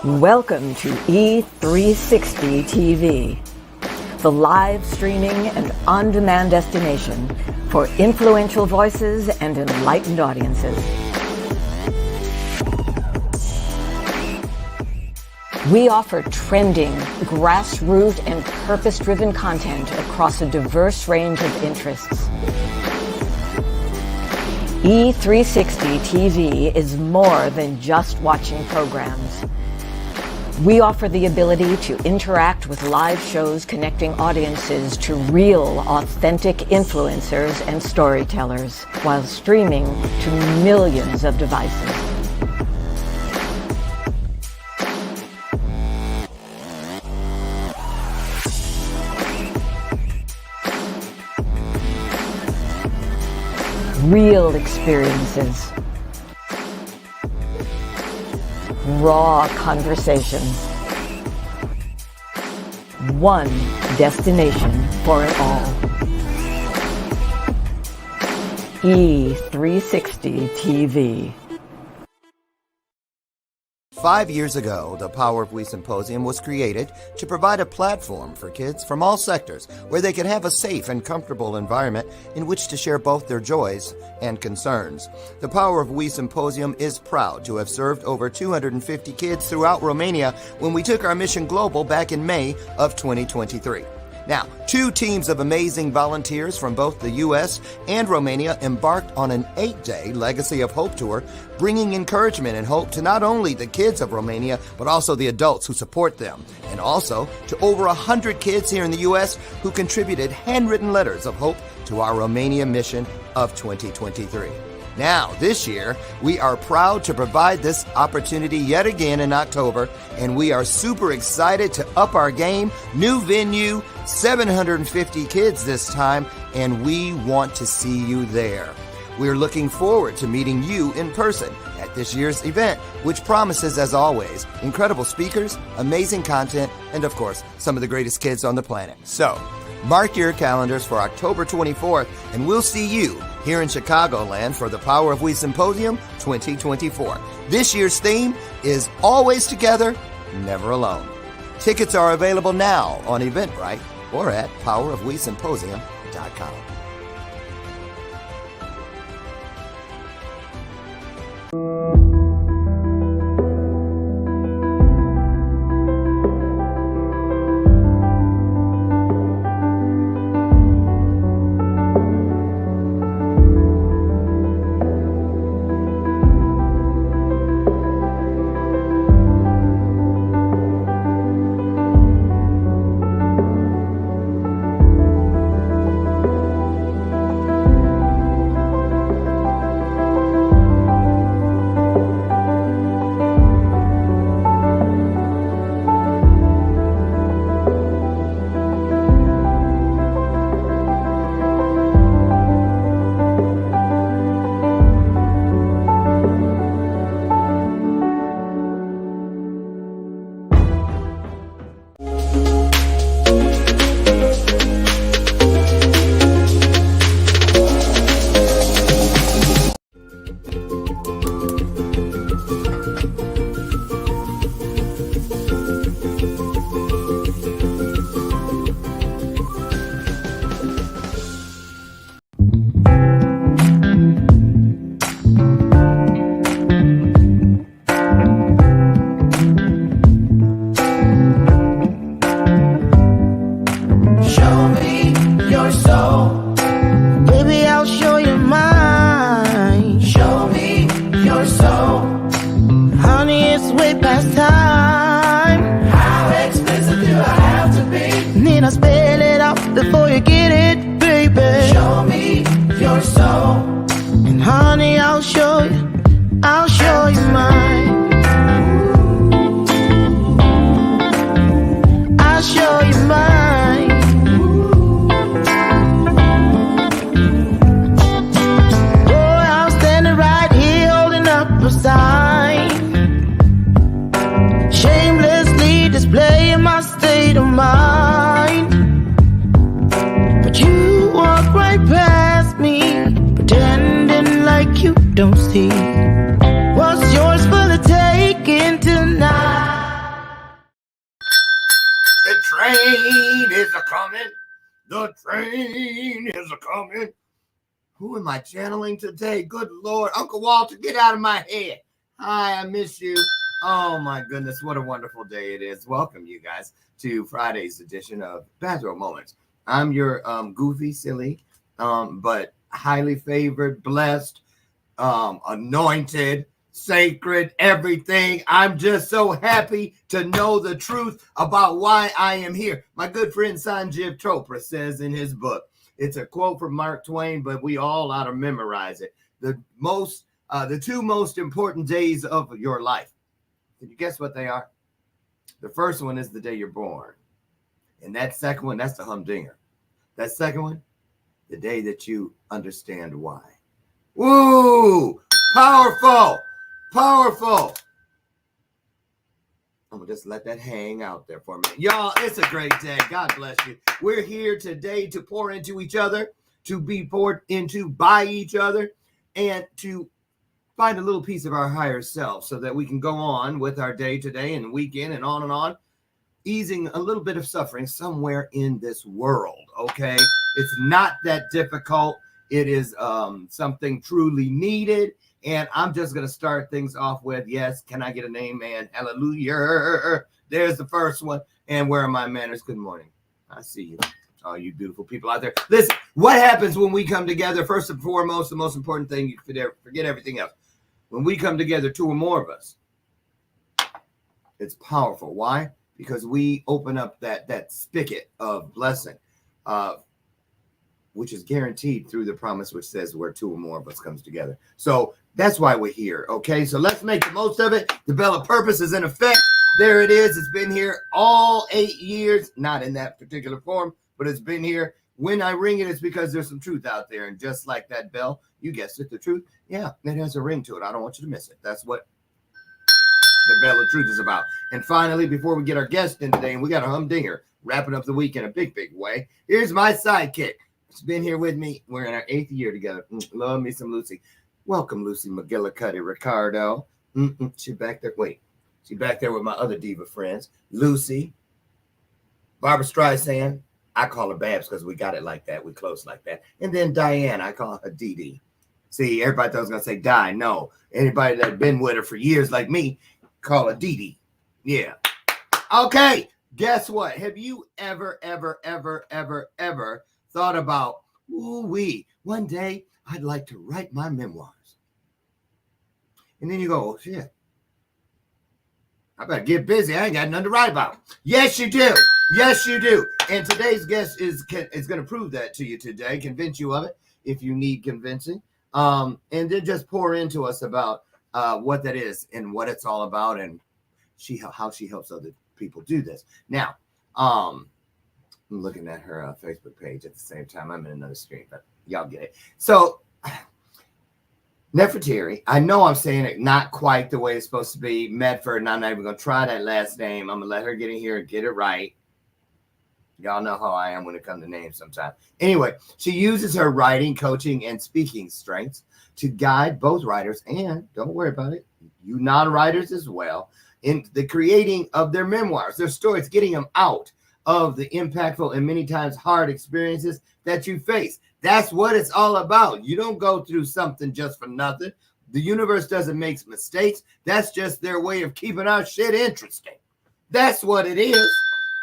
Welcome to E360 TV, the live streaming and on-demand destination for influential voices and enlightened audiences. We offer trending, grassroots, and purpose-driven content across a diverse range of interests. E360 TV is more than just watching programs. We offer the ability to interact with live shows connecting audiences to real, authentic influencers and storytellers while streaming to millions of devices. Real experiences. Raw conversations. One destination for it all. E360 TV. 5 years ago, the Power of We Symposium was created to provide a platform for kids from all sectors where they could have a safe and comfortable environment in which to share both their joys and concerns. The Power of We Symposium is proud to have served over 250 kids throughout Romania when we took our mission global back in May of 2023. Now, 2 teams of amazing volunteers from both the U.S. and Romania embarked on an 8-day Legacy of Hope tour, bringing encouragement and hope to not only the kids of Romania, but also the adults who support them, and also to over 100 kids here in the U.S. who contributed handwritten letters of hope to our Romania mission of 2023. Now, this year, we are proud to provide this opportunity yet again in October, and we are super excited to up our game. New venue, 750 kids this time, and we want to see you there. We're looking forward to meeting you in person at this year's event, which promises, as always, incredible speakers, amazing content, and of course, some of the greatest kids on the planet. So, mark your calendars for October 24th, and we'll see you here in Chicagoland for the Power of We Symposium 2024. This year's theme is Always Together, Never Alone. Tickets are available now on Eventbrite or at powerofwesymposium.com. Shamelessly displaying my state of mind, but you walk right past me, pretending like you don't see what's yours for the taking tonight. rain is a-coming. Who am I channeling today? Good Lord. Uncle Walter, get out of my head. Hi, I miss you. Oh, my goodness. What a wonderful day it is. Welcome, you guys, to Friday's edition of Bathrobe Moments. I'm your goofy, silly, but highly favored, blessed, anointed, sacred, everything. I'm just so happy to know the truth about why I am here. My good friend Sanjeev Chopra says in his book, it's a quote from Mark Twain, but we all ought to memorize it. The two most important days of your life. Can you guess what they are? The first one is the day you're born. And that second one, that's the humdinger. That second one, the day that you understand why. Woo! Powerful! Powerful! I'm going to just let that hang out there for a minute. Y'all, it's a great day. God bless you. We're here today to pour into each other, to be poured into by each other, and to find a little piece of our higher self so that we can go on with our day today and weekend and on, easing a little bit of suffering somewhere in this world, okay? It's not that difficult. It is something truly needed. And I'm just going to start things off with, yes, can I get an amen? Hallelujah. There's the first one. And where are my manners? Good morning. I see you. All you beautiful people out there. Listen, what happens when we come together? First and foremost, the most important thing, you forget everything else. When we come together, two or more of us, it's powerful. Why? Because we open up that spigot of blessing, which is guaranteed through the promise which says where two or more of us comes together. So that's why we're here, okay? So let's make the most of it. The bell of purpose is in effect. There it is. It's been here all 8 years, not in that particular form, but it's been here. When I ring it, it's because there's some truth out there. And just like that bell, you guessed it, the truth, yeah, it has a ring to it. I don't want you to miss it. That's what the bell of truth is about. And finally, before we get our guest in today, and we got a humdinger wrapping up the week in a big, big way, here's my sidekick. She's been here with me. We're in our 8th year together. Love me some Lucy. Welcome, Lucy McGillicuddy Ricardo. She back there. Wait. She back there with my other diva friends. Lucy. Barbara Streisand. I call her Babs because we got it like that. We close like that. And then Diane. I call her Dee Dee. See, everybody thought I was going to say Di. No. Anybody that's been with her for years like me, call her Dee Dee. Yeah. Okay. Guess what? Have you ever thought about, one day I'd like to write my memoirs? And then you go, oh, shit. I better get busy. I ain't got nothing to write about. Yes, you do. Yes, you do. And today's guest is going to prove that to you today, convince you of it if you need convincing. And then just pour into us about what that is and what it's all about and how she helps other people do this. Now, I'm looking at her Facebook page at the same time. I'm in another screen, but y'all get it. So, Nefertari, I know I'm saying it not quite the way it's supposed to be. Medford, and I'm not even going to try that last name. I'm going to let her get in here and get it right. Y'all know how I am when it comes to names sometimes. Anyway, she uses her writing, coaching, and speaking strengths to guide both writers and, don't worry about it, you non-writers as well, in the creating of their memoirs, their stories, getting them out of the impactful and many times hard experiences that you face. That's what it's all about. You don't go through something just for nothing. The universe doesn't make mistakes. That's just their way of keeping our shit interesting. That's what it is.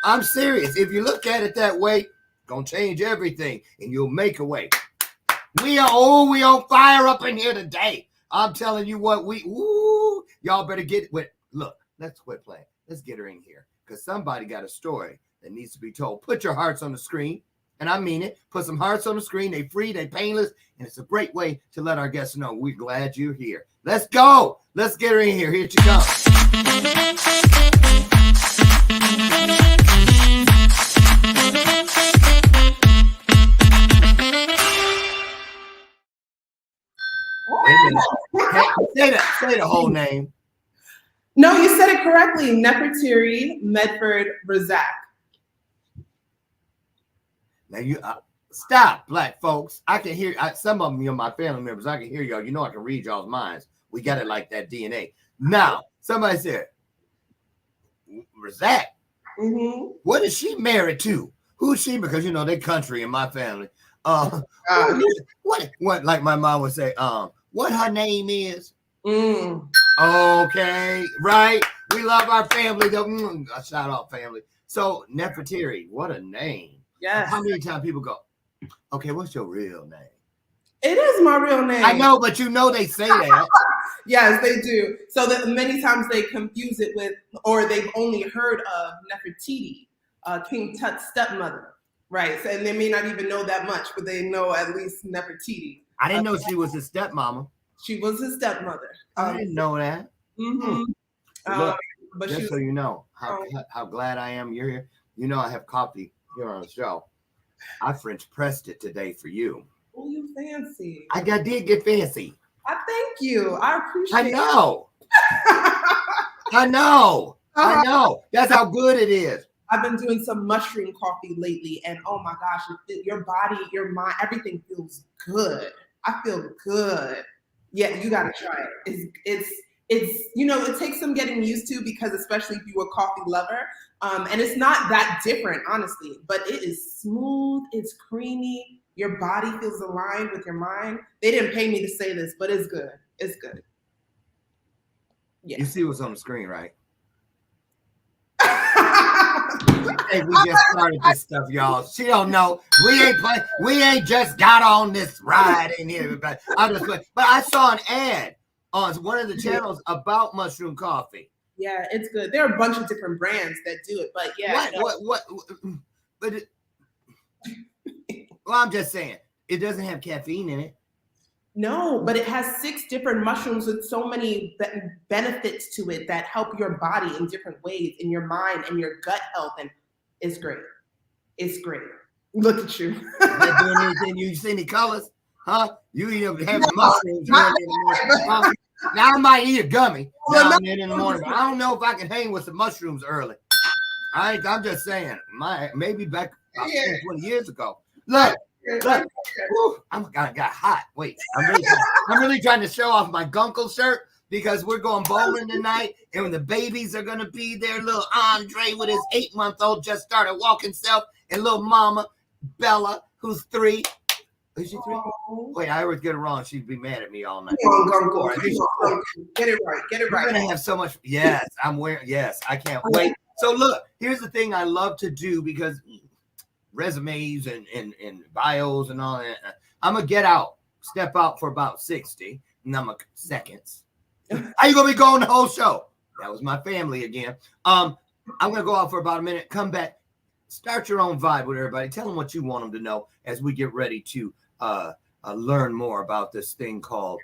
I'm serious. If you look at it that way, gonna change everything and you'll make a way. We on fire up in here today. I'm telling you what, y'all better get with. Look, let's quit playing. Let's get her in here because somebody got a story that needs to be told. Put your hearts on the screen. And I mean it. Put some hearts on the screen. They free, they painless. And it's a great way to let our guests know we're glad you're here. Let's go. Let's get her in here. Here she comes. Say the whole name. No, you said it correctly. Nefertari Medford Rasaq. Now you stop, black folks. I can hear some of them. You're my family members. I can hear y'all. You know I can read y'all's minds. We got it like that DNA. Now somebody said, Rasaq. Mm-hmm. What is she married to? Who's she? Because you know they country in my family. God. What? Like my mom would say, what her name is? Mm. Okay, right. We love our family. Shout out family. So Nefertari, what a name. Yes. How many times people go, okay, what's your real name? It is my real name. I know, but you know they say that. Yes, they do. So that many times they confuse it with, or they've only heard of Nefertiti, King Tut's stepmother, right? So, and they may not even know that much, but they know at least Nefertiti. I didn't know she was his stepmama. She was his stepmother. I didn't know that. Mm-hmm. Look, but just so you know how glad I am you're here. You know I have coffee here on the show. I French pressed it today for you. Oh, you fancy. I did get fancy. I thank you. I appreciate I know. I know. I know. That's how good it is. I've been doing some mushroom coffee lately, and oh my gosh, your body, your mind, everything feels good. I feel good. Yeah, you got to try it. It's you know, it takes some getting used to, because especially if you're a coffee lover, and it's not that different, honestly, but it is smooth, it's creamy, your body feels aligned with your mind. They didn't pay me to say this, but it's good. It's good. Yeah. You see what's on the screen, right? Hey, we just started this stuff, y'all. She don't know. We ain't just got on this ride in here. But I saw an ad on one of the channels about mushroom coffee. Yeah, it's good. There are a bunch of different brands that do it, but yeah. What? But well, I'm just saying, it doesn't have caffeine in it. No, but it has 6 different mushrooms with so many benefits to it that help your body in different ways, in your mind and your gut health, and it's great. It's great. Look at you. Not doing anything. You see any colors? Huh? You either have mushrooms early in the morning. Huh? Now I might eat a gummy down there in the morning, but I don't know if I can hang with some mushrooms early. I'm just saying, maybe back 20 years ago. Look. Woo, I got hot. Wait, I'm really trying to show off my Gunkle shirt, because we're going bowling tonight, and when the babies are gonna be there, little Andre with his 8-month-old just started walking self, and little mama Bella, who's 3. Is she 3? Wait, I always get it wrong. She'd be mad at me all night. Get it right. Get it right. We're gonna have so much. Yes, I can't wait. So look, here's the thing I love to do, because resumes and bios and all that. I'm gonna step out for about 60 seconds. How you gonna be going the whole show? That was my family again. I'm gonna go out for about a minute, come back, start your own vibe with everybody. Tell them what you want them to know as we get ready to learn more about this thing called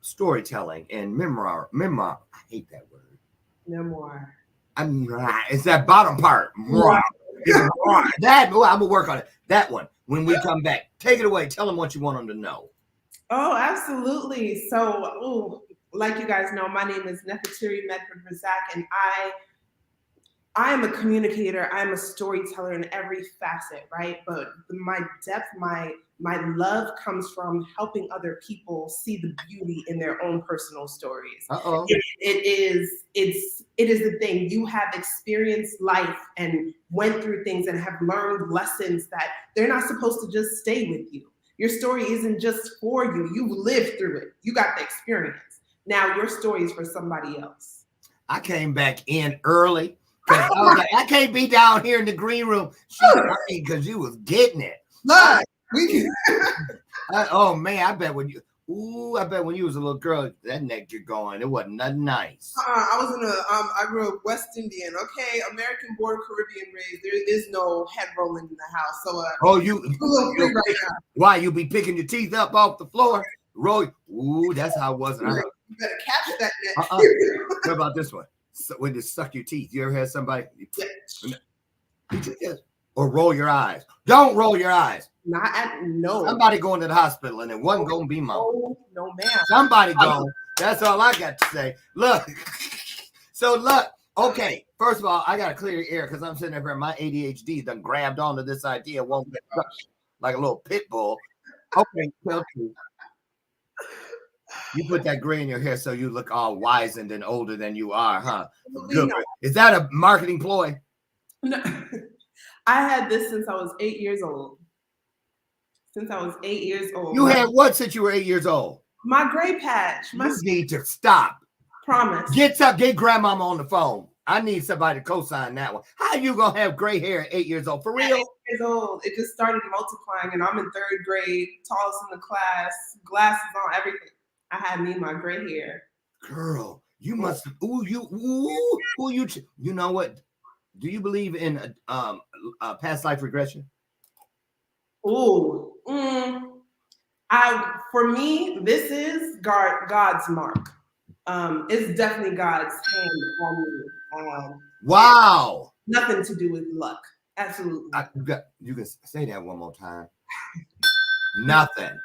storytelling and memoir. I hate that word. Memoir. It's that bottom part. That I'm gonna work on it. That one when we come back. Take it away. Tell them what you want them to know. Oh, absolutely. So, like you guys know, my name is Nefertari Medford Rasaq, and I am a communicator. I'm a storyteller in every facet, right? But my depth, my love comes from helping other people see the beauty in their own personal stories. It is the thing. You have experienced life and went through things and have learned lessons that they're not supposed to just stay with you. Your story isn't just for you. You lived through it. You got the experience. Now your story is for somebody else. I came back in early because I was like, I can't be down here in the green room because you was getting it. Look. Oh man, I bet when you was a little girl, that neck you're going, it wasn't nothing nice. I was in I grew up West Indian, okay, American born, Caribbean raised. There is no head rolling in the house. So why you be picking your teeth up off the floor? Roll. Ooh, that's how it was. You better catch that neck. What about this one? So when you suck your teeth, you ever had somebody? Yeah. Or roll your eyes. Don't roll your eyes. No. Somebody going to the hospital, and it wasn't going to be mom. No, ma'am. Somebody going. That's all I got to say. Look. Okay. First of all, I got to clear your air because I'm sitting there. My ADHD done grabbed onto this idea. Won't get like a little pit bull. Okay. You put that gray in your hair so you look all wizened and older than you are, huh? Good. Is that a marketing ploy? No. I had this since I was 8 years old. Since I was 8 years old. You had what since you were 8 years old? My gray patch. You need to stop. Promise. Get grandmama on the phone. I need somebody to co-sign that one. How you gonna have gray hair at 8 years old? For real? 8 years old. It just started multiplying, and I'm in 3rd grade, tallest in the class, glasses on, everything. I had me my gray hair. Girl, you must. You know what? Do you believe in past life regression? Ooh. For me, this is God's mark. It's definitely God's hand on me. Wow. Nothing to do with luck. Absolutely. You can say that one more time. Nothing.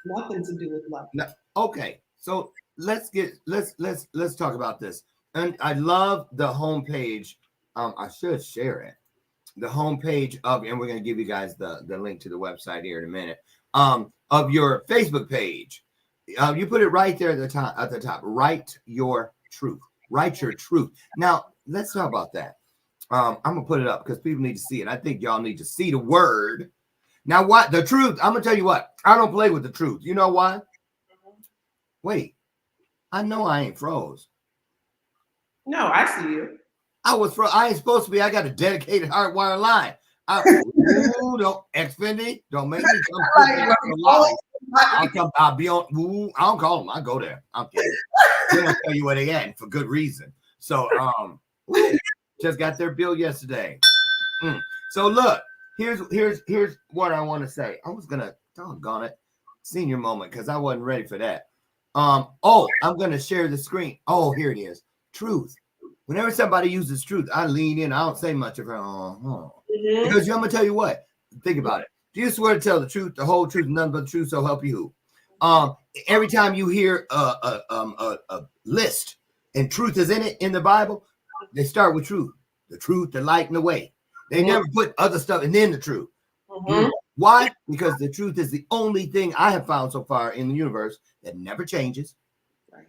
Nothing to do with luck. No. Okay, so let's talk about this. And I love the homepage. I should share it. The homepage of, and we're going to give you guys the link to the website here in a minute. Of your Facebook page. You put it right there at the top. Write your truth. Write your truth. Now, let's talk about that. I'm going to put it up because people need to see it. I think y'all need to see the word. Now, what? The truth. I'm going to tell you what. I don't play with the truth. You know why? Wait. I know I ain't froze. No, I see you. I was froze. I ain't supposed to be. I got a dedicated hardwire line. Don't Xfinity. Don't make me come. I'll be on. I don't call them. I go there. I'm kidding. They don't tell you where they at for good reason. So just got their bill yesterday. So look, here's what I want to say. I was gonna doggone it, senior moment, because I wasn't ready for that. I'm gonna share the screen. Oh, here it is. Truth. Whenever somebody uses truth, I lean in. I don't say much of it. Because I'm gonna tell you what. Think about it. Do you swear to tell the truth, the whole truth, nothing but the truth, so help you? Every time you hear a list and truth is in it in the Bible, they start with truth. The truth, the light, and the way. They never put other stuff and then the truth. Why? Because the truth is the only thing I have found so far in the universe that never changes.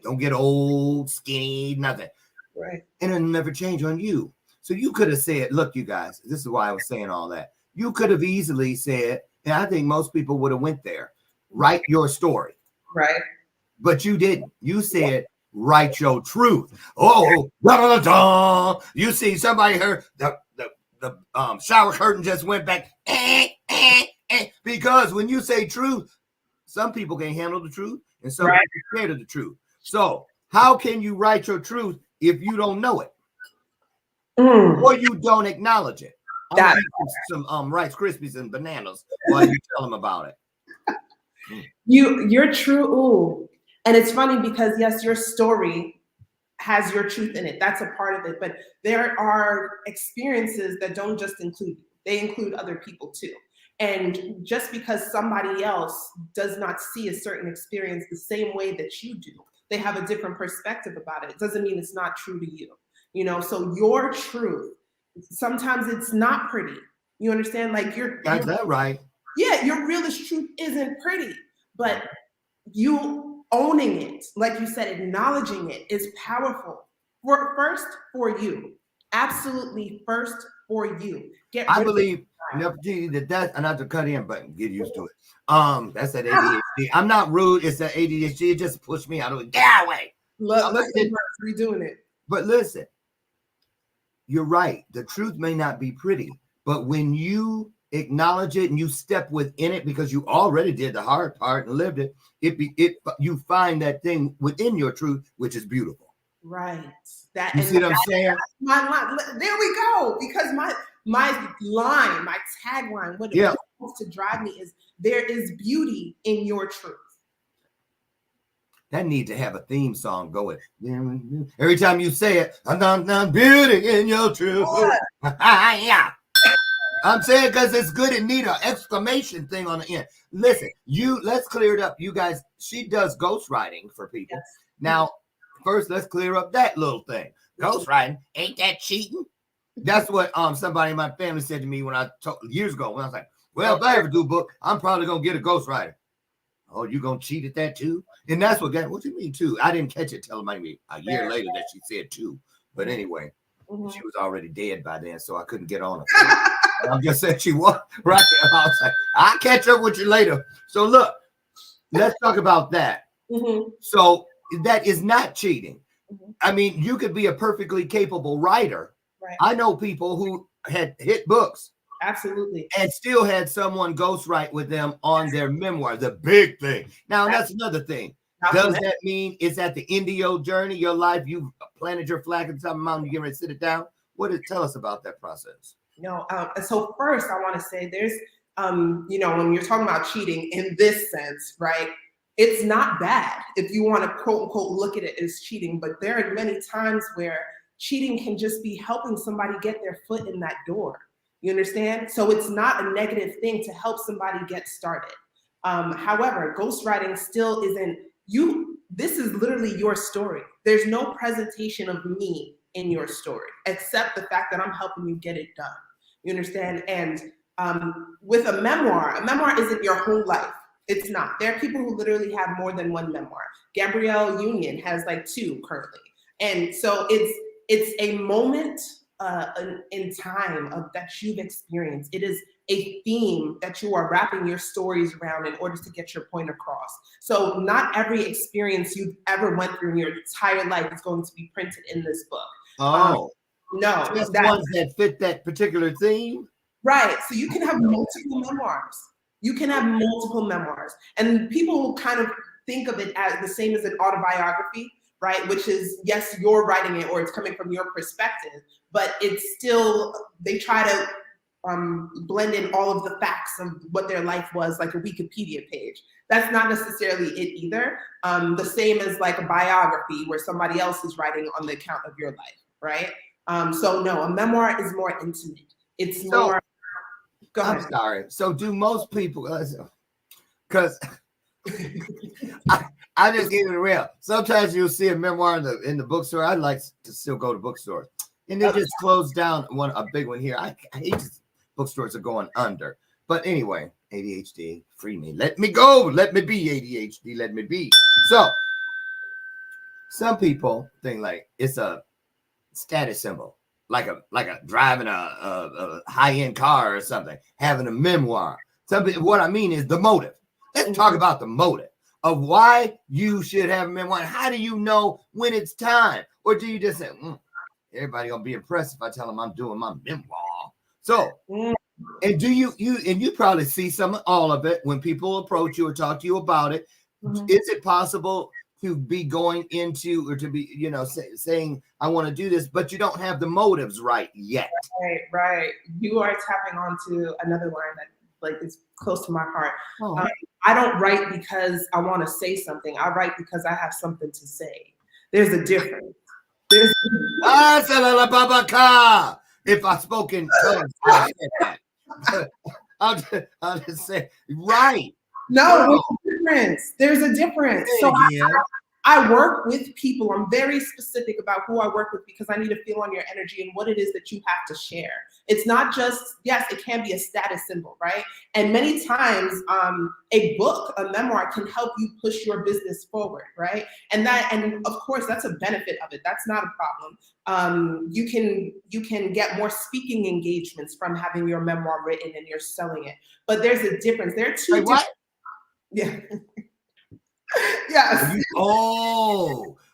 Don't get old, skinny, nothing. Right. And it'll never change on you. So you could have said, look, you guys, this is why I was saying all that. You could have easily said, and I think most people would have went there, write your story. Right. But you didn't. You said, write your truth. Oh, da, da, da, da. You see somebody heard the shower curtain just went back. Because when you say truth, some people can't handle the truth and some people are scared of the truth. So how can you write your truth if you don't know it? Or you don't acknowledge it? I'm some Rice Krispies and bananas while you tell them about it. You're true. Ooh. And it's funny because yes, your story has your truth in it. That's a part of it. But there are experiences that don't just include you. They include other people too. And just because somebody else does not see a certain experience the same way that you do, they have a different perspective about it. It doesn't mean it's not true to you. You know, so your truth, sometimes it's not pretty. You understand? Like That's that right. Yeah, your realest truth isn't pretty, but you owning it, like you said, acknowledging it is powerful. First for you. Absolutely first for you. I believe that's not to cut in, but get used to it. That's that ADHD. I'm not rude. It's that ADHD. It just pushed me out of it. Get away. Look, redoing it. But listen, you're right. The truth may not be pretty, but when you acknowledge it and you step within it because you already did the hard part and lived it, you find that thing within your truth, which is beautiful. Right. You see what I'm saying? My line. There we go. Because my line, my tagline, what it wants to drive me is there is beauty in your truth. That need to have a theme song going. Every time you say it, I'm beauty in your truth. Yeah. I'm saying because it's good and need an exclamation thing on the end. Listen, let's clear it up. You guys, she does ghostwriting for people. Yes. Now, first, let's clear up that little thing. Ghostwriting, ain't that cheating? That's what somebody in my family said to me when years ago when I was like, well, if I ever do a book, I'm probably gonna get a ghostwriter. Oh, you gonna cheat at that too? And that's what do you mean too? I didn't catch it till maybe a year later that she said too. But anyway, she was already dead by then, so I couldn't get on her. I'm just saying she was right. I was like, I'll catch up with you later. So look, let's talk about that. So that is not cheating. I mean, you could be a perfectly capable writer. Right. I know people who had hit books. Absolutely. And still had someone ghostwrite with them on their memoir, the big thing. Now, that's another thing. Does that mean it's at the end of your journey, your life, you've planted your flag at the top of the mountain, you get ready to sit it down? Tell us about that process? No, so first I want to say there's, you know, when you're talking about cheating in this sense, right? It's not bad if you want to quote unquote look at it as cheating, but there are many times where cheating can just be helping somebody get their foot in that door. You understand? So it's not a negative thing to help somebody get started. However, ghostwriting still isn't you. This is literally your story. There's no presentation of me in your story, except the fact that I'm helping you get it done. You understand? And with a memoir isn't your whole life. It's not. There are people who literally have more than one memoir. Gabrielle Union has like 2 currently. And so it's a moment in time that you've experienced. It is a theme that you are wrapping your stories around in order to get your point across. So not every experience you've ever went through in your entire life is going to be printed in this book. Oh, no. Just ones that fit that particular theme? Right. So you can have multiple memoirs. You can have multiple memoirs. And people kind of think of it as the same as an autobiography, right? Which is, yes, you're writing it or it's coming from your perspective, but it's still, they try to blend in all of the facts of what their life was, like a Wikipedia page. That's not necessarily it either. The same as like a biography where somebody else is writing on the account of your life, right? So no, a memoir is more intimate. It's more, go ahead. I'm sorry. So do most people, because I just keep it real. Sometimes you'll see a memoir in the bookstore. I like to still go to bookstores. And they just closed down a big one here. I hate this. Bookstores are going under. But anyway, ADHD, free me. Let me go. Let me be ADHD. Let me be. So some people think like it's a status symbol, like a driving a high-end car or something, having a memoir. What I mean is the motive. Let's talk about the motive of why you should have a memoir. How do you know when it's time? Or do you just say, everybody gonna be impressed if I tell them I'm doing my memoir? So, and do you probably see all of it when people approach you or talk to you about it. Is it possible to be going into or to be, saying, I want to do this, but you don't have the motives right yet? Right. You are tapping onto another line that is close to my heart. I don't write because I want to say something. I write because I have something to say. There's a difference. If I spoke in tongues, I said that. I'll just say, right. No, there's a difference. So I work with people. I'm very specific about who I work with because I need to feel on your energy and what it is that you have to share. It's not just, yes, it can be a status symbol, right? And many times a book, a memoir can help you push your business forward, right? And of course, that's a benefit of it. That's not a problem. You can get more speaking engagements from having your memoir written and you're selling it. But there's a difference. There are two different. Yeah. Yes.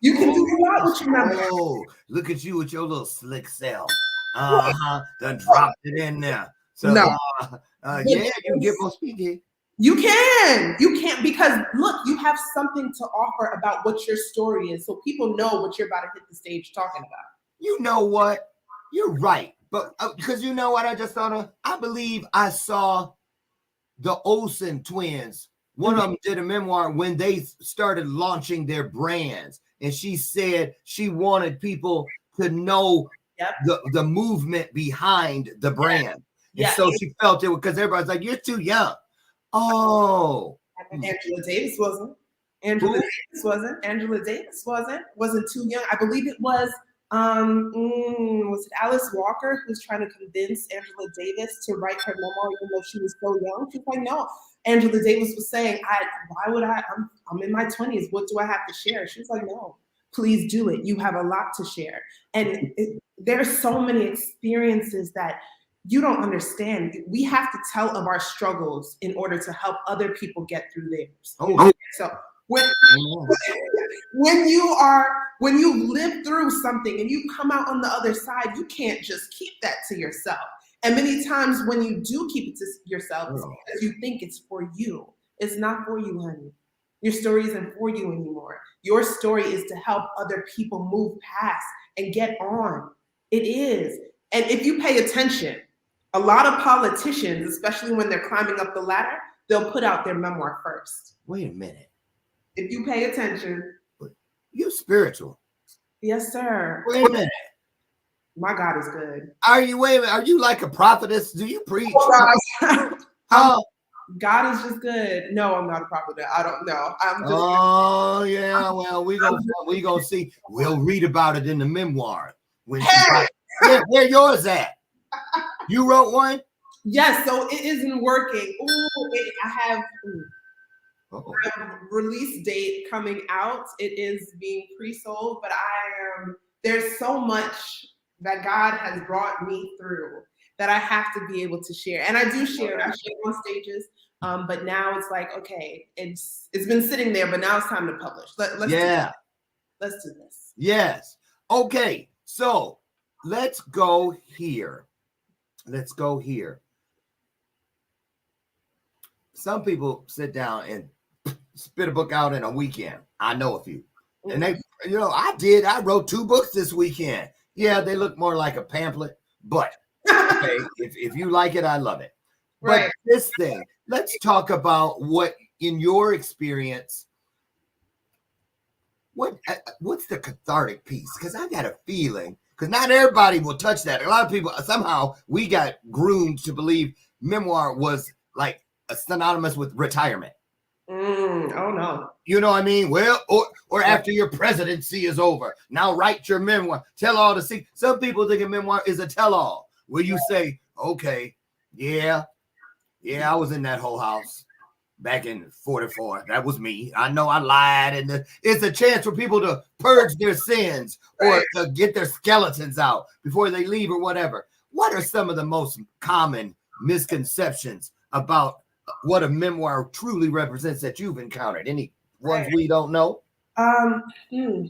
You can do a lot with your memoir. Oh, look at you with your little slick self. Done dropped it in there. So you get more speaking. You can because look, you have something to offer about what your story is, so people know what you're about to hit the stage talking about. You know what? You're right, but because you know what I just thought of? I believe I saw the Olsen twins. One of them did a memoir when they started launching their brands. And she said she wanted people to know the movement behind the brand. And so she felt it because everybody's like, you're too young. Oh. Angela Davis wasn't. Angela Davis wasn't too young. I believe it was it Alice Walker who's trying to convince Angela Davis to write her memoir even though she was so young? She's like, no. Angela Davis was saying, I'm in my 20s. What do I have to share? She's like, no, please do it. You have a lot to share. And there's so many experiences that you don't understand. We have to tell of our struggles in order to help other people get through theirs. Oh. So when you live through something and you come out on the other side, you can't just keep that to yourself. And many times when you do keep it to yourself, it's because you think it's for you. It's not for you, honey. Your story isn't for you anymore. Your story is to help other people move past and get on. It is. And if you pay attention, a lot of politicians, especially when they're climbing up the ladder, they'll put out their memoir first. Wait a minute. If you pay attention. You're spiritual. Yes, sir. Wait a minute. My God is good. Are you like a prophetess? Do you preach? Oh, God is just good. No, I'm not a prophet. I don't know. I'm just yeah. Well, we gonna see. We'll read about it in the memoir. Where yours at? You wrote one? Yes. So it isn't working. I have a release date coming out. It is being pre-sold, but there's so much that God has brought me through that I have to be able to share. And I do share. I share on stages. But now it's like, okay, it's been sitting there, but now it's time to publish. Let's do this. Yes. Okay. So let's go here. Some people sit down and spit a book out in a weekend. I know a few. And they, I wrote 2 books this weekend. Yeah, they look more like a pamphlet, but okay, if you like it, I love it. But this thing, let's talk about what, in your experience, what's the cathartic piece? Because I got a feeling, because not everybody will touch that. A lot of people, somehow, we got groomed to believe memoir was like synonymous with retirement. Oh no. You know what I mean? Well, or after your presidency is over, now write your memoir. Tell all the secrets. Some people think a memoir is a tell-all, where you say, okay, yeah, I was in that whole house back in 44. That was me. I know I lied. And it's a chance for people to purge their sins or to get their skeletons out before they leave or whatever. What are some of the most common misconceptions about what a memoir truly represents that you've encountered? Any ones we don't know?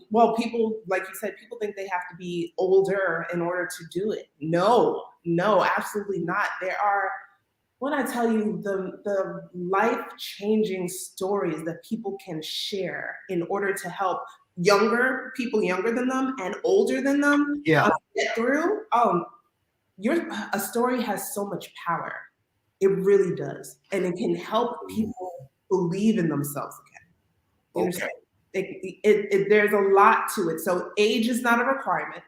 Well, people, like you said, people think they have to be older in order to do it. No, absolutely not. There are, when I tell you the life-changing stories that people can share in order to help people younger than them and older than them get through, a story has so much power. It really does. And it can help people believe in themselves again. There's a lot to it. So age is not a requirement.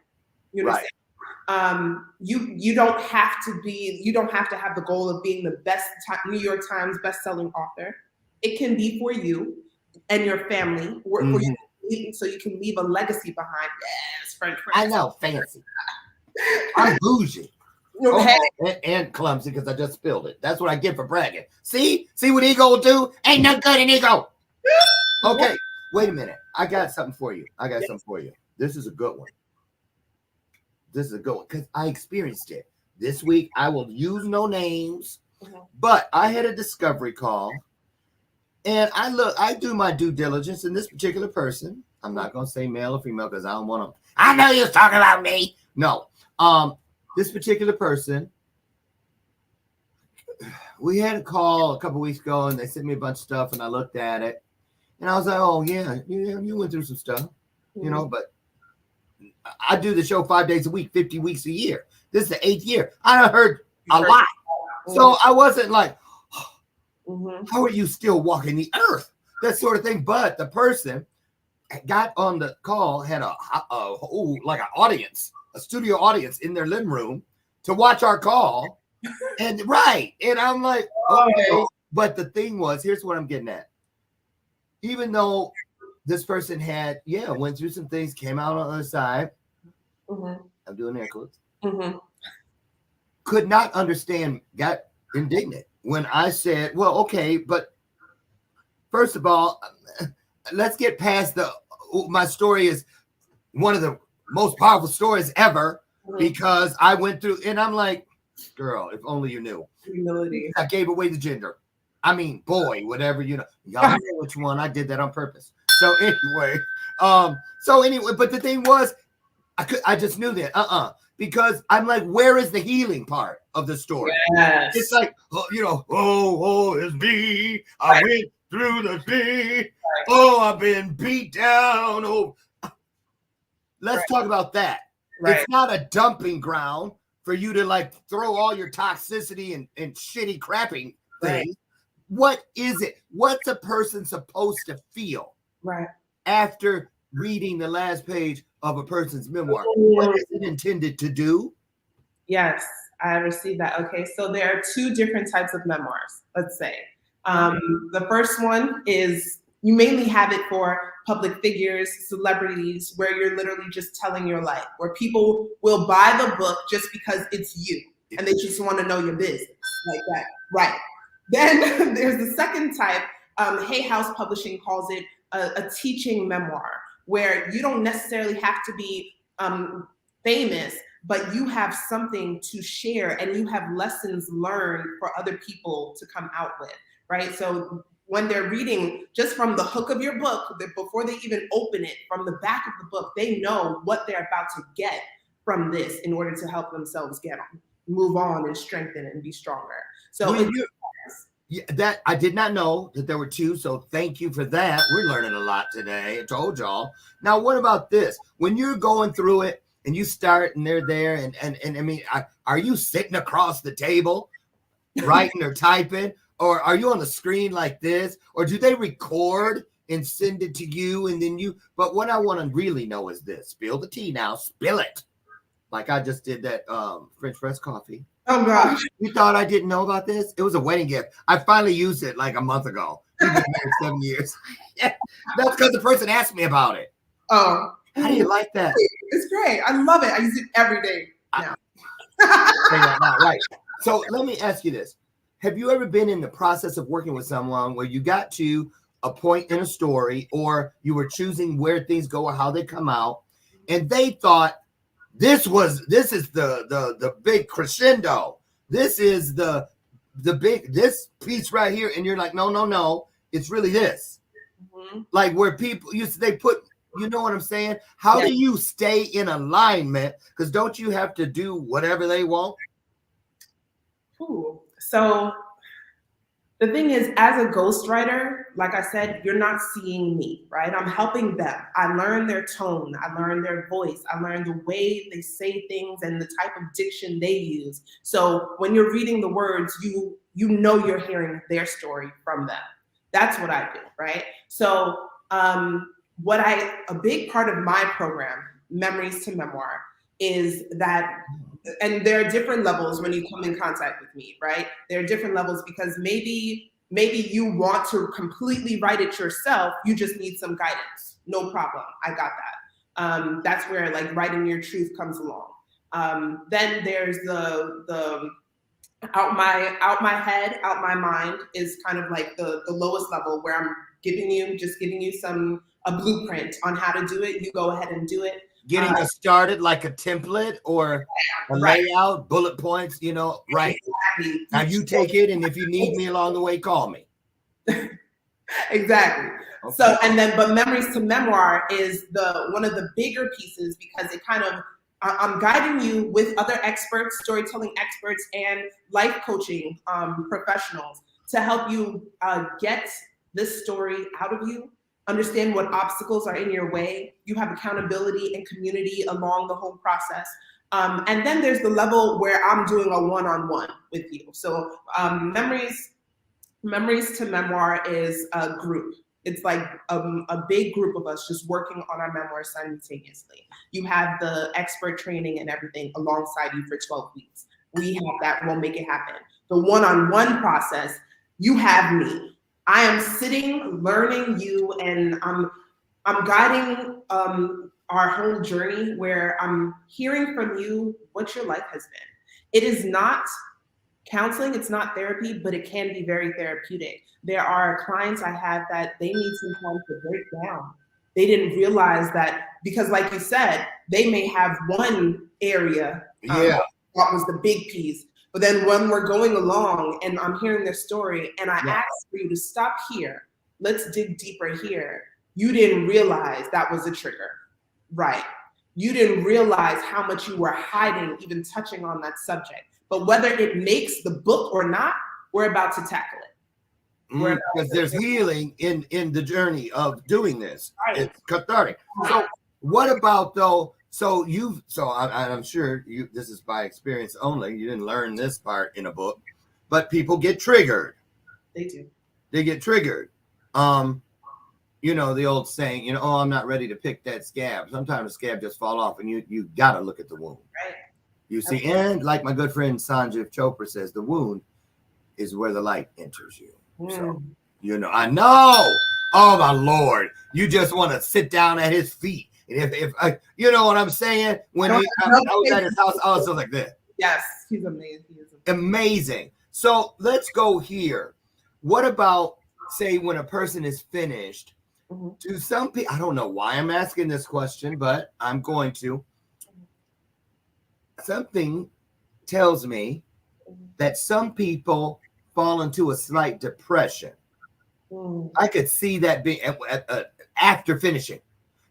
You understand? You don't have to have the goal of being the best New York Times bestselling author. It can be for you and your family, for you, so you can leave a legacy behind. Yes, French. I know, fancy. I'm bougie. And clumsy because I just spilled it. That's what I get for bragging. See what ego will do? Ain't no good in ego. Okay, wait a minute. I got something for you. This is a good one. Because I experienced it. This week, I will use no names, but I had a discovery call, and I do my due diligence in this particular person. I'm not going to say male or female because I don't want to. I know you was talking about me. No. This particular person, we had a call a couple weeks ago, and they sent me a bunch of stuff, and I looked at it, and I was like, oh, yeah, you went through some stuff, but I do the show 5 days a week, 50 weeks a year. This is the 8th year. I heard a lot. So I wasn't like, how are you still walking the earth? That sort of thing. But the person got on the call, had an audience, a studio audience in their living room to watch our call. And I'm like, okay. But the thing was, here's what I'm getting at. Even though this person went through some things, came out on the other side. I'm doing air quotes. Could not understand, got indignant when I said, well, okay, but first of all, let's get past my story is one of the most powerful stories ever because I went through, and I'm like, Girl, if only you knew. Humility. I gave away the gender. I mean, boy, whatever, you know. Y'all know which one. I did that on purpose. So anyway, but the thing was, I just knew that. Because I'm like, where is the healing part of the story? Yes. It's like, it's me. I went through the sea. Right. Oh, I've been beat down. Oh, let's talk about that. Right. It's not a dumping ground for you to like throw all your toxicity and shitty crapping things. Right. What is it? What's a person supposed to feel after reading the last page of a person's memoir? What is it intended to do? Yes, I received that. Okay, so there are two different types of memoirs, let's say. The first one is you mainly have it for public figures, celebrities, where you're literally just telling your life, where people will buy the book just because it's you and they just want to know your business like that. Right. Then there's the second type. Hay House Publishing calls it a teaching memoir, where you don't necessarily have to be famous, but you have something to share and you have lessons learned for other people to come out with, right? So when they're reading just from the hook of your book, before they even open it, from the back of the book, they know what they're about to get from this in order to help themselves move on and strengthen and be stronger. So that I did not know that there were two, so thank you for that. We're learning a lot today. I told y'all. Now, what about this? When you're going through it and you start and they're there, and I mean, are you sitting across the table, writing or typing, or are you on the screen like this, or do they record and send it to you and then you? But what I want to really know is this: spill the tea now, spill it, like I just did that French press coffee. Oh gosh. You thought I didn't know about this? It was a wedding gift. I finally used it like a month ago. We've been married 7 years. Yeah, that's because the person asked me about it. Oh. How do you like that? It's great. I love it. I use it every day now. Right. So let me ask you this. Have you ever been in the process of working with someone where you got to a point in a story, or you were choosing where things go or how they come out, and they thought, this is the big crescendo. This is the big this piece right here, and you're like, no, it's really this. Mm-hmm. Like where people they put, you know what I'm saying? How do you stay in alignment? Because don't you have to do whatever they want? Ooh. So the thing is, as a ghostwriter, like I said, you're not seeing me, right? I'm helping them. I learn their tone. I learn their voice. I learn the way they say things and the type of diction they use. So when you're reading the words, you know you're hearing their story from them. That's what I do, right? So a big part of my program, Memories to Memoir, is that, and there are different levels when you come in contact with me, right? There are different levels because maybe you want to completely write it yourself. You just need some guidance. No problem. I got that. That's where like writing your truth comes along. Then there's the out my head, out my mind is kind of like the lowest level, where I'm giving you a blueprint on how to do it. You go ahead and do it. Getting us started like a template or a layout, bullet points, right. Exactly. Now you take it, and if you need me along the way, call me. Exactly. Okay. So, but Memories to Memoir is one of the bigger pieces, because it kind of, I'm guiding you with other experts, storytelling experts and life coaching professionals to help you get this story out of you. Understand what obstacles are in your way. You have accountability and community along the whole process. And then there's the level where I'm doing a one-on-one with you. So Memories to Memoir is a group. It's like a big group of us just working on our memoir simultaneously. You have the expert training and everything alongside you for 12 weeks. We have that, we'll make it happen. The one-on-one process, you have me. I am sitting, learning you, and I'm guiding our whole journey, where I'm hearing from you what your life has been. It is not counseling, it's not therapy, but it can be very therapeutic. There are clients I have that they need some time to break down. They didn't realize that, because like you said, they may have one area that was the big piece, But then when we're going along and I'm hearing their story and I ask for you to stop here, let's dig deeper here. You didn't realize that was a trigger, right? You didn't realize how much you were hiding, even touching on that subject. But whether it makes the book or not, we're about to tackle it. Because there's healing in the journey of doing this. Right. It's cathartic. So what about though? So I'm sure this is by experience only. You didn't learn this part in a book, but people get triggered. They do. They get triggered. You know, the old saying, oh, I'm not ready to pick that scab. Sometimes the scab just fall off and you got to look at the wound. Right. You see, and like my good friend Sanjeev Chopra says, the wound is where the light enters you. So, I know. Oh, my Lord. You just want to sit down at his feet. And if you know what I'm saying? When I was at his house, I was like this. Yes, he's amazing. Amazing. So let's go here. What about, say, when a person is finished, to some people, I don't know why I'm asking this question, but I'm going to. Something tells me that some people fall into a slight depression. I could see that being after finishing,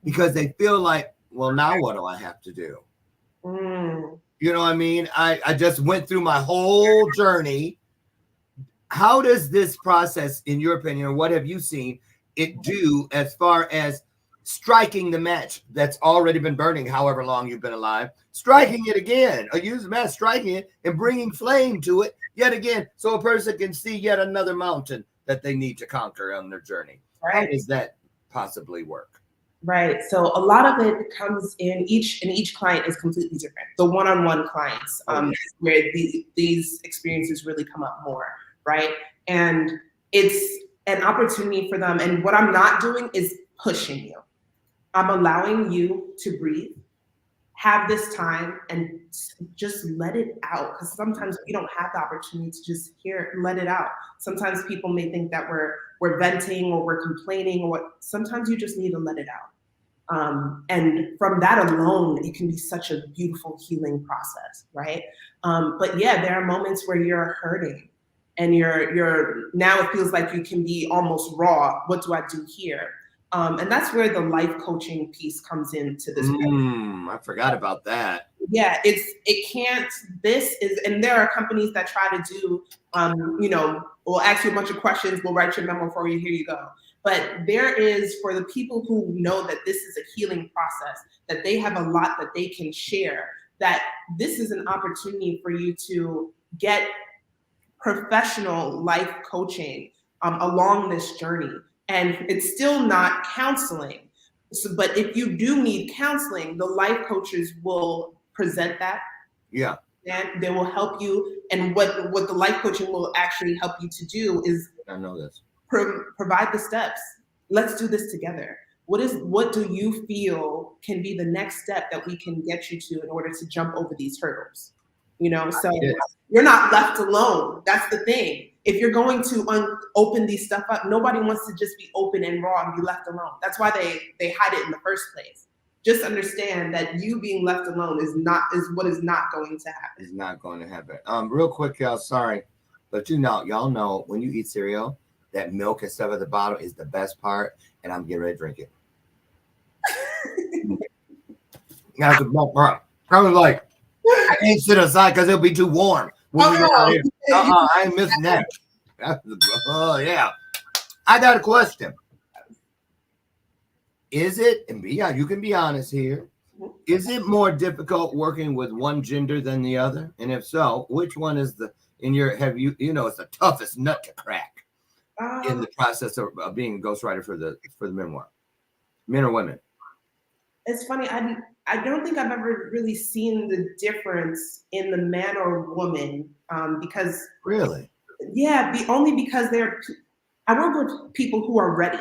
because they feel like, well, now what do I have to do? You know what I mean? I just went through my whole journey. How does this process, in your opinion, or what have you seen it do as far as striking the match that's already been burning however long you've been alive, striking it again, or use the match, striking it and bringing flame to it yet again, so a person can see yet another mountain that they need to conquer on their journey? Right. How does that possibly work? Right. So a lot of it comes in each client is completely different. The one-on-one clients, where these experiences really come up more, right? And it's an opportunity for them. And what I'm not doing is pushing you. I'm allowing you to breathe, have this time, and just let it out. Because sometimes we don't have the opportunity to just let it out. Sometimes people may think that we're venting or we're complaining, or sometimes you just need to let it out. And from that alone, it can be such a beautiful healing process, right? But yeah, there are moments where you're hurting and you're now it feels like you can be almost raw. What do I do here? And that's where the life coaching piece comes into this. I forgot about that. Yeah, and there are companies that try to do, we'll ask you a bunch of questions, we'll write your memo for you, here you go. But there is, for the people who know that this is a healing process, that they have a lot that they can share, that this is an opportunity for you to get professional life coaching along this journey. And it's still not counseling. But if you do need counseling, the life coaches will present that. Yeah. And they will help you. And what the life coaching will actually help you to do is, I know this. Provide the steps. Let's do this together. What do you feel can be the next step that we can get you to in order to jump over these hurdles? So you're not left alone. That's the thing. If you're going to open these stuff up, nobody wants to just be open and raw and be left alone. That's why they hide it in the first place. Just understand that you being left alone is what is not going to happen. It's not going to happen. Real quick, y'all, sorry, but y'all know when you eat cereal, that milk and stuff at the bottom is the best part, and I'm getting ready to drink it. That's the best part. I was like, I can't sit aside because it'll be too warm. I ain't missing that. Oh, yeah. I got a question. Is it, and you can be honest here, is it more difficult working with one gender than the other? And if so, which one is it's the toughest nut to crack in the process of being a ghostwriter for the memoir? Men or women? It's funny. I don't think I've ever really seen the difference in the man or woman because really, only because I work with people who are ready.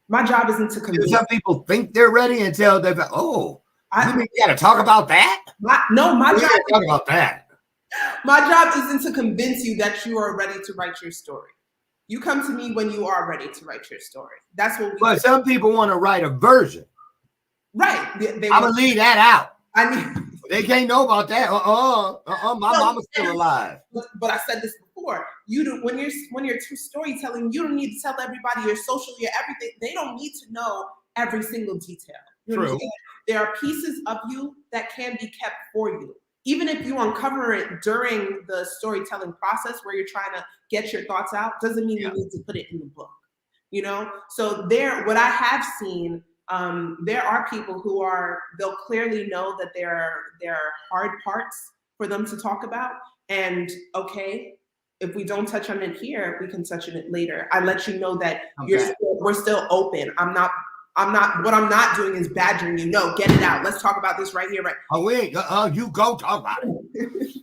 My job isn't to convince. Some people think they're ready until they've you got to talk about that. My job talk about that. My job isn't to convince you that you are ready to write your story. You come to me when you are ready to write your story. That's what. But some people want to write a version. Right. I'm gonna leave that out. They can't know about that. My mama's still alive. But I said this before. You do when you're storytelling, you don't need to tell everybody your social, your everything. They don't need to know every single detail. True. There are pieces of you that can be kept for you. Even if you uncover it during the storytelling process where you're trying to get your thoughts out, doesn't mean you need to put it in the book. So what I have seen, there are people who they'll clearly know that there are hard parts for them to talk about. And okay, if we don't touch on it here, we can touch on it later. I let you know that we're still open. What I'm not doing is badgering you. No, get it out. Let's talk about this right here. Right. Oh, wait, you go talk about it.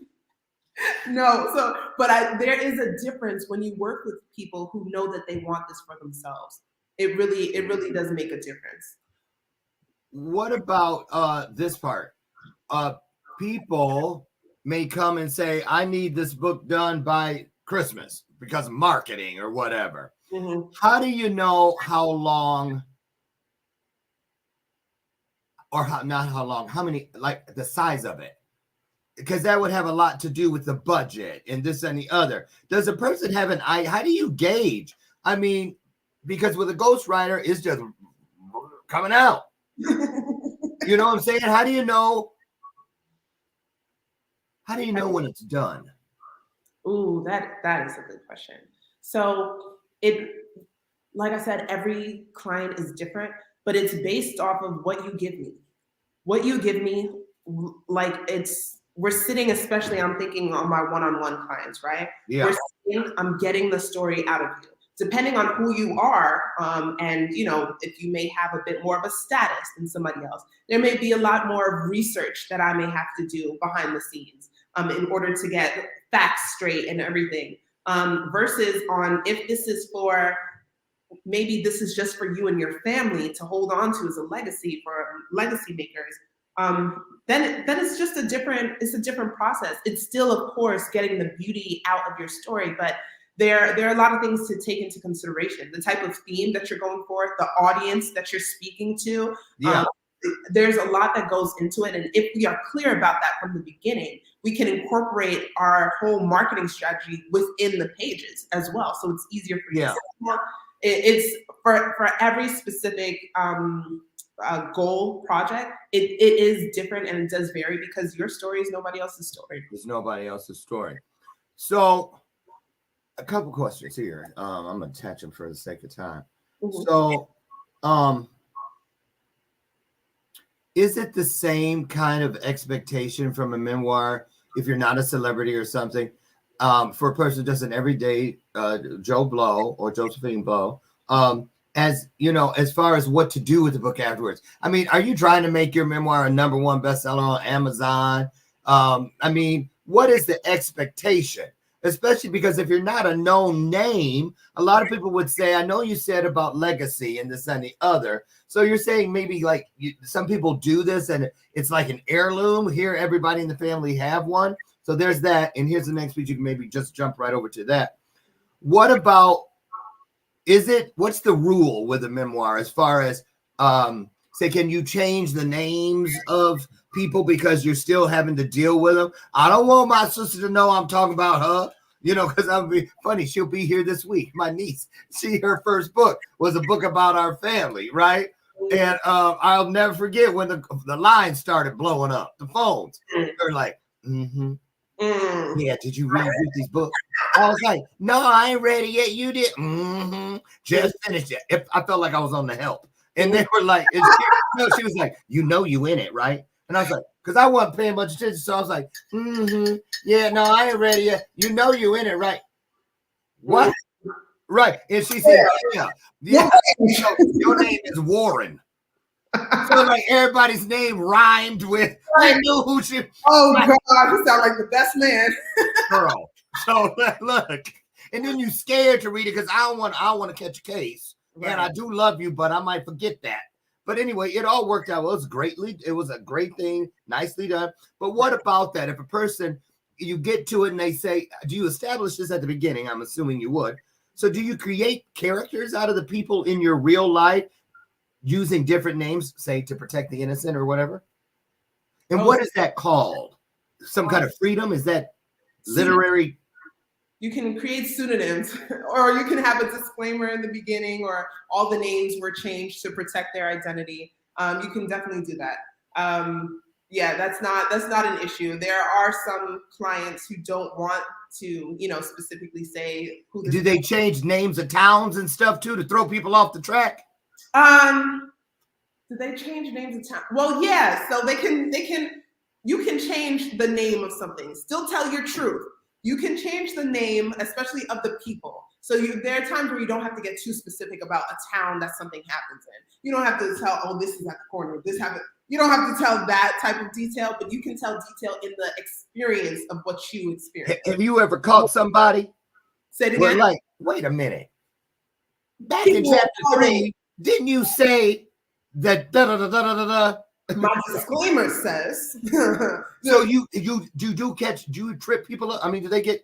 No, but there is a difference when you work with people who know that they want this for themselves. It really does make a difference. What about this part? People may come and say, I need this book done by Christmas because of marketing or whatever. Mm-hmm. How do you know how long, or how many, like the size of it? Because that would have a lot to do with the budget and this and the other. Does a person have an eye? How do you gauge? I mean, because with a ghostwriter, it's just coming out. You know what I'm saying? How do you know when it's done? Ooh, that is a good question. So like I said, every client is different, but it's based off of what you give me. What you give me, like we're sitting, especially I'm thinking on my one-on-one clients, right? Yeah. I'm getting the story out of you. Depending on who you are, and if you may have a bit more of a status than somebody else, there may be a lot more research that I may have to do behind the scenes in order to get facts straight and everything. Versus on if this is maybe this is just for you and your family to hold on to as a legacy for legacy makers. Then it's just a different process. It's still, of course, getting the beauty out of your story, but there are a lot of things to take into consideration. The type of theme that you're going for, the audience that you're speaking to. Yeah. There's a lot that goes into it. And if we are clear about that from the beginning, we can incorporate our whole marketing strategy within the pages as well. So it's easier for you. Yeah. It's for every specific goal project, it is different and it does vary because your story is nobody else's story. It's nobody else's story. So a couple questions here. I'm gonna attach them for the sake of time. Mm-hmm. So is it the same kind of expectation from a memoir if you're not a celebrity or something, for a person just an everyday Joe Blow or Josephine Blow, as as far as what to do with the book afterwards? I mean, are you trying to make your memoir a #1 bestseller on Amazon? I mean, what is the expectation? Especially because if you're not a known name, a lot of people would say, I know you said about legacy and this and the other. So you're saying maybe like some people do this and it's like an heirloom. Here, everybody in the family have one. So there's that. And here's the next page. You can maybe just jump right over to that. What about, what's the rule with a memoir as far as, say, can you change the names of people because you're still having to deal with them? I don't want my sister to know I'm talking about her, because I'm be funny. She'll be here this week. My niece, her first book was a book about our family, right? And I'll never forget when the lines started blowing up, the phones. They're like, yeah, did you read these books? I was like, no, I ain't ready yet. You did. Just finished it. I felt like I was on The Help. And they were like, she was like, you in it, right? And I was like, because I wasn't paying much attention. So I was like, yeah, no, I ain't ready yet. You in it, right? What? Right. And she said, yeah. So your name is Warren. So like everybody's name rhymed with, I knew who she. Oh God, you sound like the best man. Girl. So look, and then you scared to read it because I don't want to catch a case. Right. And I do love you, but I might forget that. But anyway, it all worked out. Well, it was a great thing, nicely done. But what about that? If a person, you get to it and they say, do you establish this at the beginning? I'm assuming you would. So do you create characters out of the people in your real life using different names, say, to protect the innocent or whatever? And what is that called? Some kind of freedom? Is that literary? You can create pseudonyms, or you can have a disclaimer in the beginning, or all the names were changed to protect their identity. You can definitely do that. Yeah, that's not an issue. There are some clients who don't want to, specifically say who. Do they change names of towns and stuff too to throw people off the track? Do they change names of town? Well, yeah. So you can change the name of something. Still tell your truth. You can change the name, especially of the people. So there are times where you don't have to get too specific about a town that something happens in. You don't have to tell, oh, this is at the corner, this happened. You don't have to tell that type of detail, but you can tell detail in the experience of what you experience. Have you ever caught somebody? Say it again. Like, wait a minminute. Back in chapter 3, didn't you say that My disclaimer says. So do you trip people up? I mean, do they get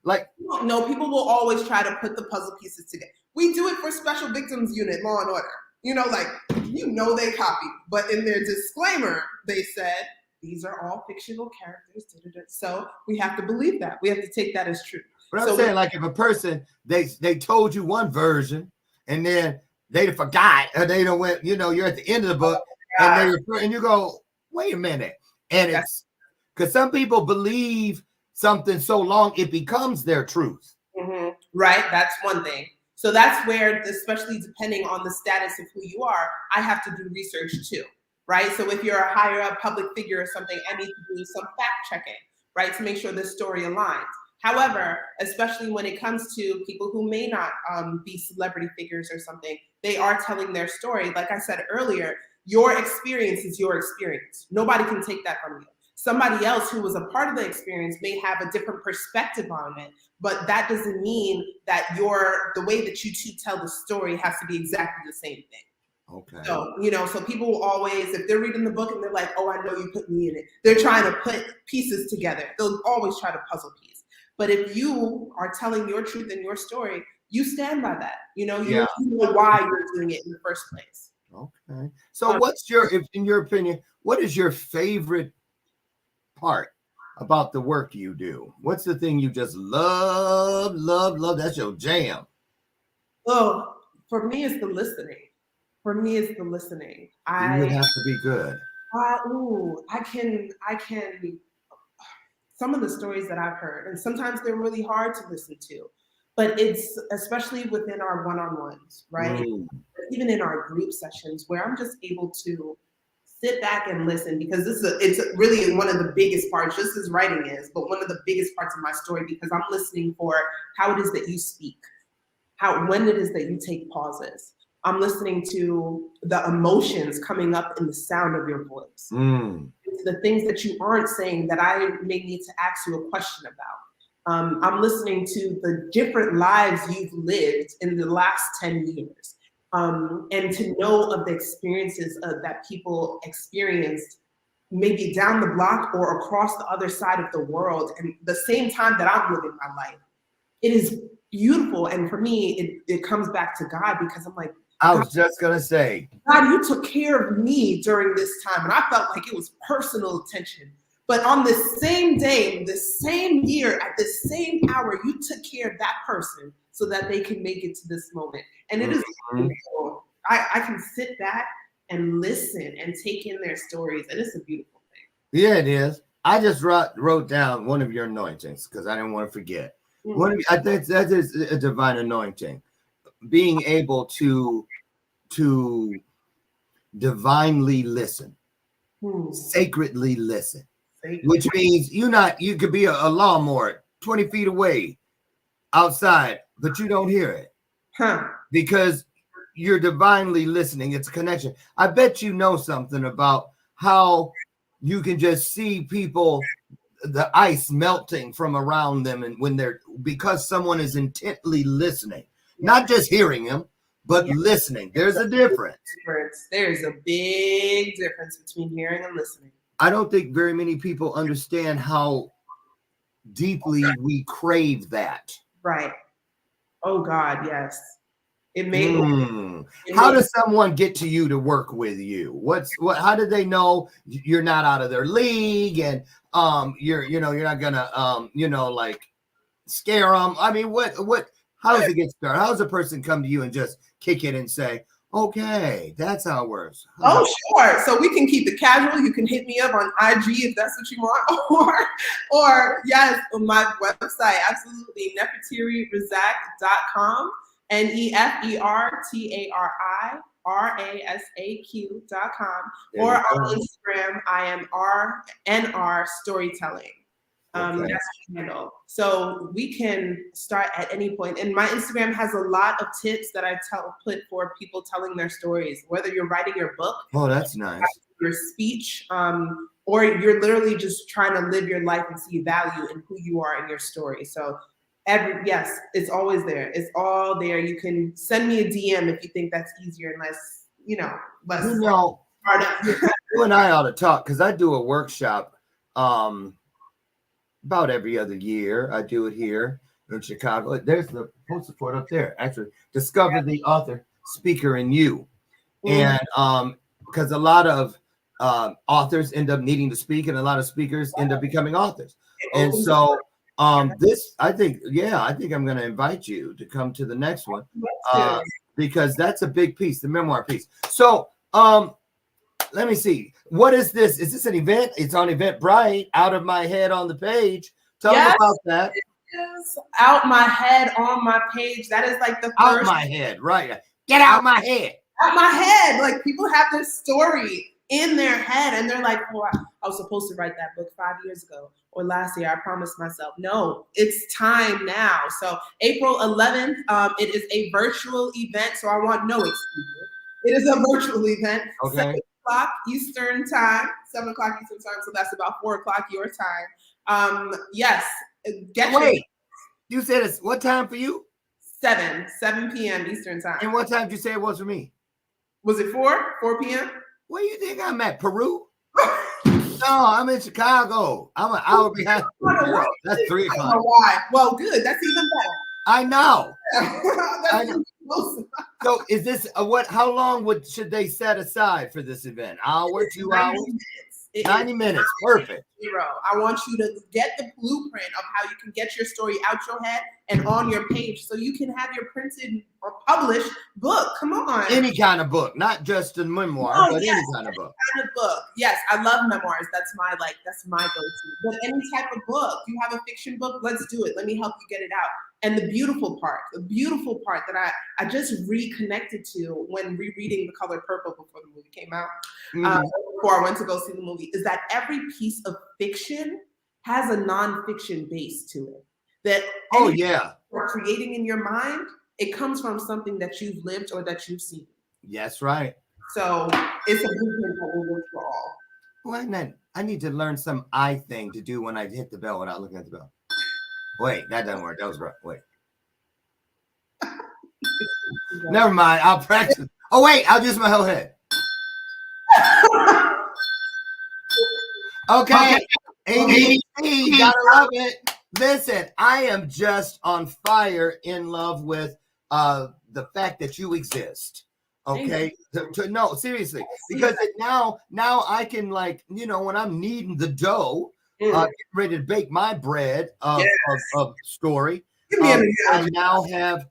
like? No, people will always try to put the puzzle pieces together. We do it for Special Victims Unit, Law and Order. They copied, but in their disclaimer, they said, these are all fictional characters. So we have to believe that. We have to take that as true. But I'm saying, like, if a person, they told you one version and then they forgot, or they don't went, you're at the end of the book and you go, wait a minute. And it's because some people believe something so long, it becomes their truth. Mm-hmm. Right. That's one thing. So that's where, especially depending on the status of who you are, I have to do research too. Right. So if you're a higher up public figure or something, I need to do some fact checking, right, to make sure the story aligns. However, especially when it comes to people who may not be celebrity figures or something, they are telling their story. Like I said earlier, your experience is your experience. Nobody can take that from you. Somebody else who was a part of the experience may have a different perspective on it, but that doesn't mean that the way that you two tell the story has to be exactly the same thing. Okay. So people will always, if they're reading the book and they're like, oh, I know you put me in it, they're trying to put pieces together. They'll always try to puzzle piece. But if you are telling your truth and your story, you stand by that. You know why you're doing it in the first place. Okay. So in your opinion, what is your favorite part about the work you do? What's the thing you just love? That's your jam. Oh, for me, it's the listening. You would have to be good. I can. Some of the stories that I've heard, and sometimes they're really hard to listen to, but it's especially within our one-on-ones, right? Even in our group sessions, where I'm just able to sit back and listen, because it's really one of the biggest parts, just as writing is, but one of the biggest parts of my story, because I'm listening for how it is that you speak, when it is that you take pauses. I'm listening to the emotions coming up in the sound of your voice. It's the things that you aren't saying that I may need to ask you a question about. I'm listening to the different lives you've lived in the last 10 years. And to know of the experiences that people experienced maybe down the block or across the other side of the world, and the same time that I'm living my life. It is beautiful. And for me, it comes back to God, because I'm like, I was just going to say, God, you took care of me during this time. And I felt like it was personal attention. But on this same day, this same year, at this same hour, you took care of that person so that they can make it to this moment. And it is beautiful. I can sit back and listen and take in their stories. And it's a beautiful thing. Yeah, it is. I just wrote down one of your anointings because I didn't want to forget. I think that is a divine anointing. Being able to divinely listen, sacredly listen, which means you could be a lawnmower 20 feet away outside, but you don't hear it because you're divinely listening. It's a connection. I bet you know something about how you can just see people, the ice melting from around them, and because someone is intently listening, not just hearing them, but listening. There's a difference. There's a big difference between hearing and listening. I don't think very many people understand how deeply we crave that. Right. Oh God, yes. It may How does someone get to you to work with you? How do they know you're not out of their league and you're not gonna like scare them? I mean, how does it get started? How does a person come to you and just kick it and say, okay, that's how it works? Oh, sure. So we can keep it casual. You can hit me up on IG if that's what you want, or yes, on my website, absolutely, nefertarirazaq.com, NEFERTARIRASAQ.com, or on Instagram, I am RNR Storytelling. That's the handle. So we can start at any point. And my Instagram has a lot of tips that I put for people telling their stories, whether you're writing your book. Oh, that's nice. Your speech, or you're literally just trying to live your life and see value in who you are in your story. So yes, it's always there. It's all there. You can send me a DM if you think that's easier and less hard. You and I ought to talk, because I do a workshop about every other year. I do it here in Chicago. There's the poster for it up there. Actually, discover the author, speaker in you. And because a lot of authors end up needing to speak, and a lot of speakers end up becoming authors. And so I think I'm going to invite you to come to the next one, because that's a big piece, the memoir piece. So let me see. What is this? Is this an event? It's on Eventbrite. Out of My Head on the page. Tell me about that. It is Out My Head on my page. That is like the first. Out my head, right? Get out my head. Out my head. Like, people have this story in their head, and they're like, "Oh, I was supposed to write that book 5 years ago or last year. I promised myself." No, it's time now. So April 11th, it is a virtual event. So I want no excuses. It is a virtual event. Okay. 7 o'clock Eastern time. 7 o'clock Eastern time. So that's about 4 o'clock your time. Yes. Wait. You said it's what time for you? 7 p.m. Eastern time. And what time did you say it was for me? Was it 4 p.m.? Where do you think I'm at? Peru? No, I'm in Chicago. I'm an hour behind. That's 3 o'clock. I don't know why. Well, good. That's even better. I know. I know. So is this how long should they set aside for this event? Hour, 2 hours? 90 minutes. Perfect. I want you to get the blueprint of how you can get your story out your head and on your page, so you can have your printed or published book. Come on. Any kind of book, not just a memoir, but any kind of book. Yes, I love memoirs. That's my go-to. But any type of book. You have a fiction book, let's do it. Let me help you get it out. And the beautiful part that I just reconnected to when rereading The Color Purple before the movie came out, before I went to go see the movie, is that every piece of fiction has a nonfiction base to it. That you're creating in your mind, it comes from something that you've lived or that you've seen. Yes, right. So it's a blueprint that will work for all. Well, then I need to learn some eye thing to do when I hit the bell without looking at the bell. Wait, that doesn't work. That was right. Wait. Never mind. I'll practice. Oh, wait. I'll use my whole head. Okay. ABC, you gotta love it. Listen, I am just on fire in love with the fact that you exist. Okay. No, seriously. Because now I can, like, when I'm kneading the dough, getting ready to bake my bread of story. I now have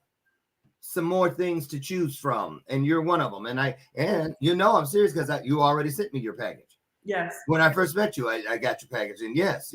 some more things to choose from, and you're one of them. And I'm serious, because you already sent me your package. Yes. When I first met you, I got your package, and yes.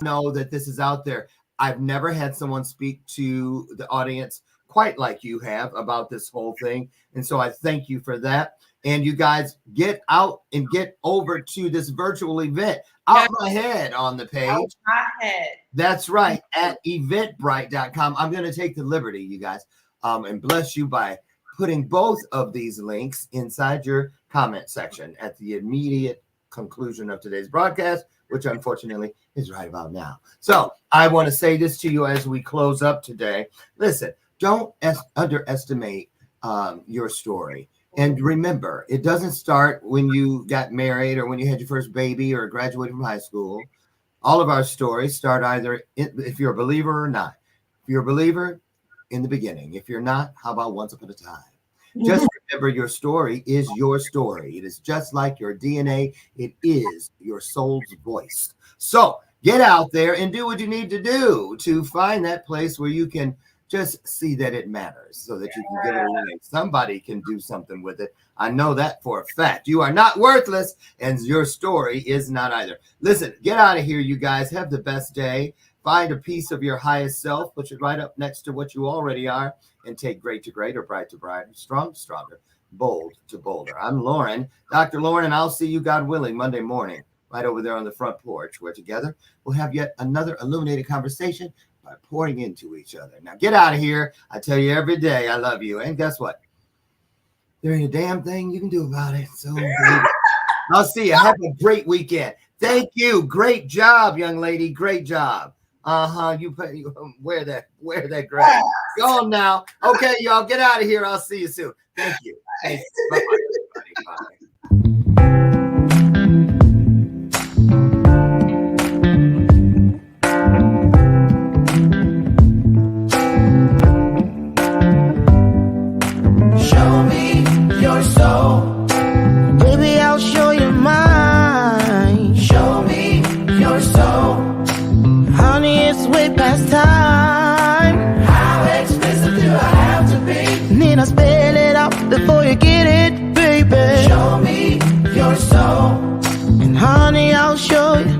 Know that this is out there. I've never had someone speak to the audience quite like you have about this whole thing, and so I thank you for that. And you guys get out and get over to this virtual event. Out My Head on the page. Out My Head. That's right, at eventbrite.com. I'm going to take the liberty, you guys, and bless you by putting both of these links inside your comment section at the immediate conclusion of today's broadcast, which unfortunately is right about now. So I want to say this to you as we close up today. Listen, don't underestimate your story. And remember, it doesn't start when you got married or when you had your first baby or graduated from high school. All of our stories start either if you're a believer or not. If you're a believer, in the beginning? If you're not, how about once upon a time? Just remember, your story is your story. It is just like your DNA. It is your soul's voice. So get out there and do what you need to do to find that place where you can just see that it matters so that you can give it away. Somebody can do something with it. I know that for a fact. You are not worthless, and your story is not either. Listen, get out of here, you guys. Have the best day. Find a piece of your highest self, put it right up next to what you already are, and take great to greater, bright to brighter, strong to stronger, bold to bolder. I'm Lauren, Dr. Lauren, and I'll see you, God willing, Monday morning, right over there on the front porch, where together we'll have yet another illuminated conversation by pouring into each other. Now get out of here. I tell you every day I love you. And guess what? There ain't a damn thing you can do about it. So I'll see you. Have a great weekend. Thank you. Great job, young lady. Great job. You wear that great. Go on now. Okay, y'all, get out of here. I'll see you soon. Thank you. Thanks. Bye-bye, everybody. Bye. Show me your soul. Baby, I'll show you mine. Show me your soul. Honey, it's way past time. How expensive do I have to be? Need I spell it out before you get it, baby? Show me your soul. And honey, I'll show you